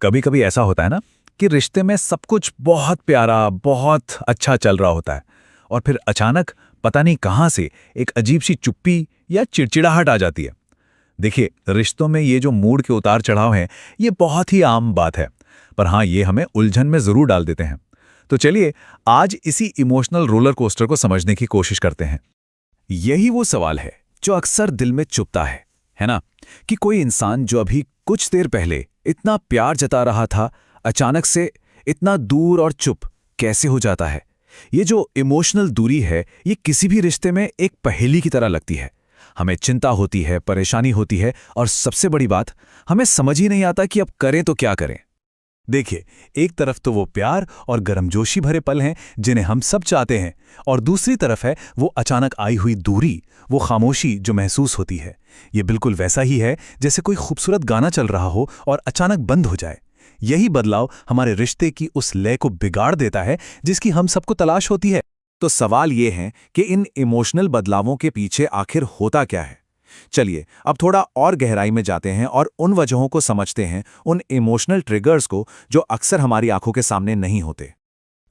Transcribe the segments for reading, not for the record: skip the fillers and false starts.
कभी कभी ऐसा होता है ना कि रिश्ते में सब कुछ बहुत प्यारा, बहुत अच्छा चल रहा होता है और फिर अचानक पता नहीं कहां से एक अजीब सी चुप्पी या चिड़चिड़ाहट आ जाती है। देखिए, रिश्तों में ये जो मूड के उतार चढ़ाव हैं, ये बहुत ही आम बात है। पर हाँ, ये हमें उलझन में जरूर डाल देते हैं। तो चलिए, आज इसी इमोशनल रोलर कोस्टर को समझने की कोशिश करते हैं। यही वो सवाल है जो अक्सर दिल में चुभता है ना? कि कोई इंसान जो अभी कुछ देर पहले इतना प्यार जता रहा था, अचानक से इतना दूर और चुप कैसे हो जाता है। ये जो इमोशनल दूरी है, ये किसी भी रिश्ते में एक पहेली की तरह लगती है। हमें चिंता होती है, परेशानी होती है और सबसे बड़ी बात, हमें समझ ही नहीं आता कि अब करें तो क्या करें। देखिए, एक तरफ तो वो प्यार और गर्मजोशी भरे पल हैं जिन्हें हम सब चाहते हैं, और दूसरी तरफ है वो अचानक आई हुई दूरी, वो खामोशी जो महसूस होती है। ये बिल्कुल वैसा ही है जैसे कोई खूबसूरत गाना चल रहा हो और अचानक बंद हो जाए। यही बदलाव हमारे रिश्ते की उस लय को बिगाड़ देता है जिसकी हम सबको तलाश होती है। तो सवाल ये है कि इन इमोशनल बदलावों के पीछे आखिर होता क्या है। चलिए, अब थोड़ा और गहराई में जाते हैं और उन वजहों को समझते हैं, उन इमोशनल ट्रिगर्स को जो अक्सर हमारी आंखों के सामने नहीं होते।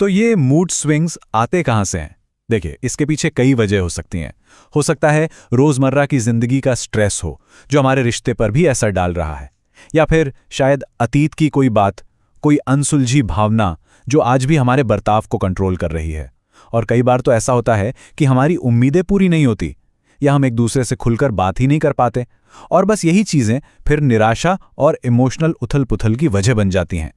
तो ये मूड स्विंग्स आते कहां से हैं? देखिए, इसके पीछे कई वजह हो सकती हैं। हो सकता है रोजमर्रा की जिंदगी का स्ट्रेस हो जो हमारे रिश्ते पर भी असर डाल रहा है, या फिर शायद अतीत की कोई बात, कोई अनसुलझी भावना जो आज भी हमारे बर्ताव को कंट्रोल कर रही है। और कई बार तो ऐसा होता है कि हमारी उम्मीदें पूरी नहीं होती, या हम एक दूसरे से खुलकर बात ही नहीं कर पाते, और बस यही चीजें फिर निराशा और इमोशनल उथल-पुथल की वजह बन जाती हैं।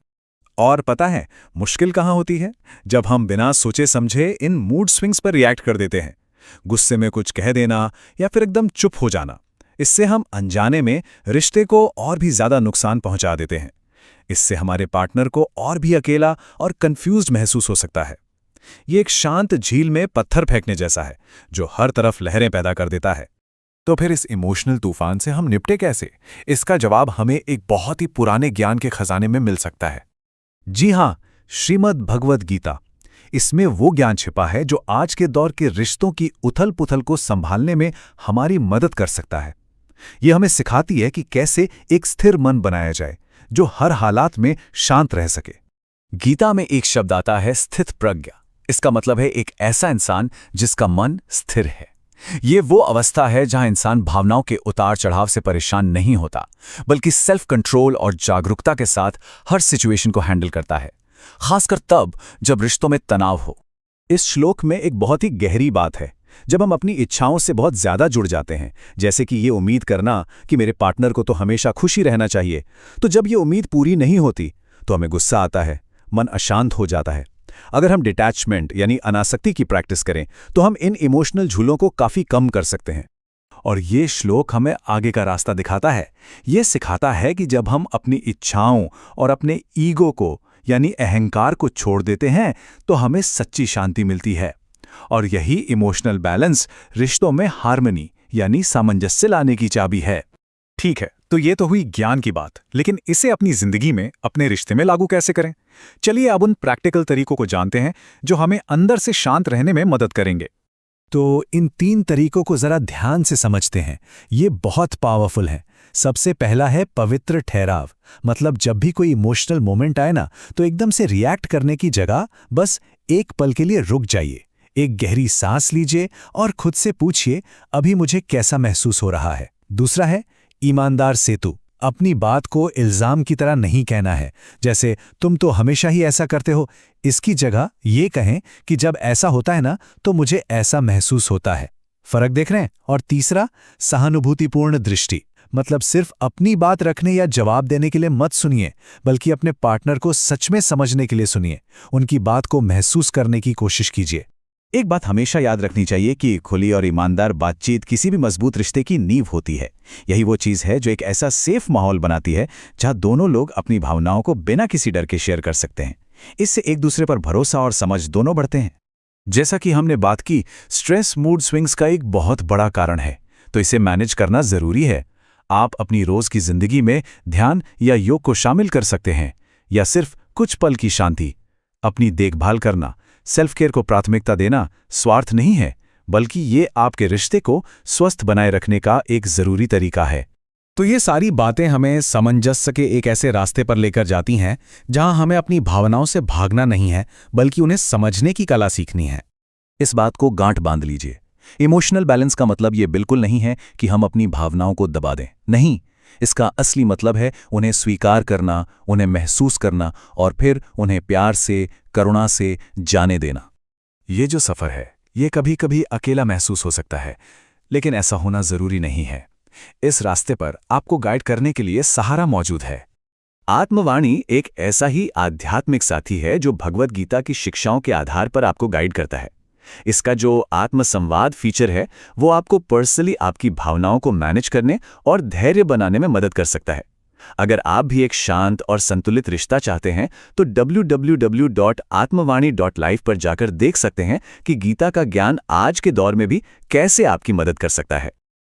और पता है मुश्किल कहाँ होती है? जब हम बिना सोचे समझे इन मूड स्विंग्स पर रिएक्ट कर देते हैं। गुस्से में कुछ कह देना या फिर एकदम चुप हो जाना, इससे हम अनजाने में रिश्ते को और भी ज्यादा नुकसान पहुंचा देते हैं। इससे हमारे पार्टनर को और भी अकेला और कंफ्यूज्ड महसूस हो सकता है। ये एक शांत झील में पत्थर फेंकने जैसा है जो हर तरफ लहरें पैदा कर देता है। तो फिर इस इमोशनल तूफान से हम निपटे कैसे? इसका जवाब हमें एक बहुत ही पुराने ज्ञान के खजाने में मिल सकता है। जी हां, श्रीमद् भगवद गीता। इसमें वो ज्ञान छिपा है जो आज के दौर के रिश्तों की उथल-पुथल को संभालने में हमारी मदद कर सकता है। यह हमें सिखाती है कि कैसे एक स्थिर मन बनाया जाए जो हर हालात में शांत रह सके। गीता में एक शब्द आता है, स्थित प्रज्ञा। इसका मतलब है एक ऐसा इंसान जिसका मन स्थिर है। ये वो अवस्था है जहां इंसान भावनाओं के उतार चढ़ाव से परेशान नहीं होता, बल्कि सेल्फ कंट्रोल और जागरूकता के साथ हर सिचुएशन को हैंडल करता है, खासकर तब जब रिश्तों में तनाव हो। इस श्लोक में एक बहुत ही गहरी बात है। जब हम अपनी इच्छाओं से बहुत ज्यादा जुड़ जाते हैं, जैसे कि ये उम्मीद करना कि मेरे पार्टनर को तो हमेशा खुशी रहना चाहिए, तो जब ये उम्मीद पूरी नहीं होती तो हमें गुस्सा आता है, मन अशांत हो जाता है। अगर हम डिटैचमेंट यानी अनासक्ति की प्रैक्टिस करें तो हम इन इमोशनल झूलों को काफी कम कर सकते हैं। और ये श्लोक हमें आगे का रास्ता दिखाता है। ये सिखाता है कि जब हम अपनी इच्छाओं और अपने ईगो को यानी अहंकार को छोड़ देते हैं तो हमें सच्ची शांति मिलती है। और यही इमोशनल बैलेंस रिश्तों में हार्मनी यानी सामंजस्य लाने की चाबी है। ठीक है, तो ये तो हुई ज्ञान की बात, लेकिन इसे अपनी जिंदगी में, अपने रिश्ते में लागू कैसे करें? चलिए अब उन प्रैक्टिकल तरीकों को जानते हैं जो हमें अंदर से शांत रहने में मदद करेंगे। तो इन 3 तरीकों को जरा ध्यान से समझते हैं। ये बहुत पावरफुल है। सबसे पहला है पवित्र ठहराव। मतलब जब भी कोई इमोशनल मोमेंट आए ना, तो एकदम से रिएक्ट करने की जगह बस एक पल के लिए रुक जाइए, एक गहरी सांस लीजिए और खुद से पूछिए, अभी मुझे कैसा महसूस हो रहा है। दूसरा है ईमानदार सेतु। अपनी बात को इल्जाम की तरह नहीं कहना है, जैसे तुम तो हमेशा ही ऐसा करते हो। इसकी जगह ये कहें कि जब ऐसा होता है ना तो मुझे ऐसा महसूस होता है। फर्क देख रहे हैं? और तीसरा, सहानुभूतिपूर्ण दृष्टि। मतलब सिर्फ अपनी बात रखने या जवाब देने के लिए मत सुनिए, बल्कि अपने पार्टनर को सच में समझने के लिए सुनिए, उनकी बात को महसूस करने की कोशिश कीजिए। एक बात हमेशा याद रखनी चाहिए कि खुली और ईमानदार बातचीत किसी भी मजबूत रिश्ते की नींव होती है। यही वो चीज़ है जो एक ऐसा सेफ माहौल बनाती है जहां दोनों लोग अपनी भावनाओं को बिना किसी डर के शेयर कर सकते हैं। इससे एक दूसरे पर भरोसा और समझ दोनों बढ़ते हैं। जैसा कि हमने बात की, स्ट्रेस मूड स्विंग्स का एक बहुत बड़ा कारण है, तो इसे मैनेज करना जरूरी है। आप अपनी रोज की जिंदगी में ध्यान या योग को शामिल कर सकते हैं, या सिर्फ कुछ पल की शांति। अपनी देखभाल करना, सेल्फ केयर को प्राथमिकता देना स्वार्थ नहीं है, बल्कि ये आपके रिश्ते को स्वस्थ बनाए रखने का एक जरूरी तरीका है। तो ये सारी बातें हमें सामंजस्य के एक ऐसे रास्ते पर लेकर जाती हैं जहां हमें अपनी भावनाओं से भागना नहीं है, बल्कि उन्हें समझने की कला सीखनी है। इस बात को गांठ बांध लीजिए। इमोशनल बैलेंस का मतलब ये बिल्कुल नहीं है कि हम अपनी भावनाओं को दबा दें। नहीं, इसका असली मतलब है उन्हें स्वीकार करना, उन्हें महसूस करना और फिर उन्हें प्यार से, करुणा से जाने देना। ये जो सफ़र है, ये कभी-कभी अकेला महसूस हो सकता है, लेकिन ऐसा होना ज़रूरी नहीं है। इस रास्ते पर आपको गाइड करने के लिए सहारा मौजूद है। आत्मवाणी एक ऐसा ही आध्यात्मिक साथी है जो भगवद गीता की शिक्षाओं के आधार पर आपको गाइड करता है। इसका जो आत्मसंवाद फीचर है, वो आपको पर्सनली आपकी भावनाओं को मैनेज करने और धैर्य बनाने में मदद कर सकता है। अगर आप भी एक शांत और संतुलित रिश्ता चाहते हैं, तो www.atmavani.life पर जाकर देख सकते हैं कि गीता का ज्ञान आज के दौर में भी कैसे आपकी मदद कर सकता है।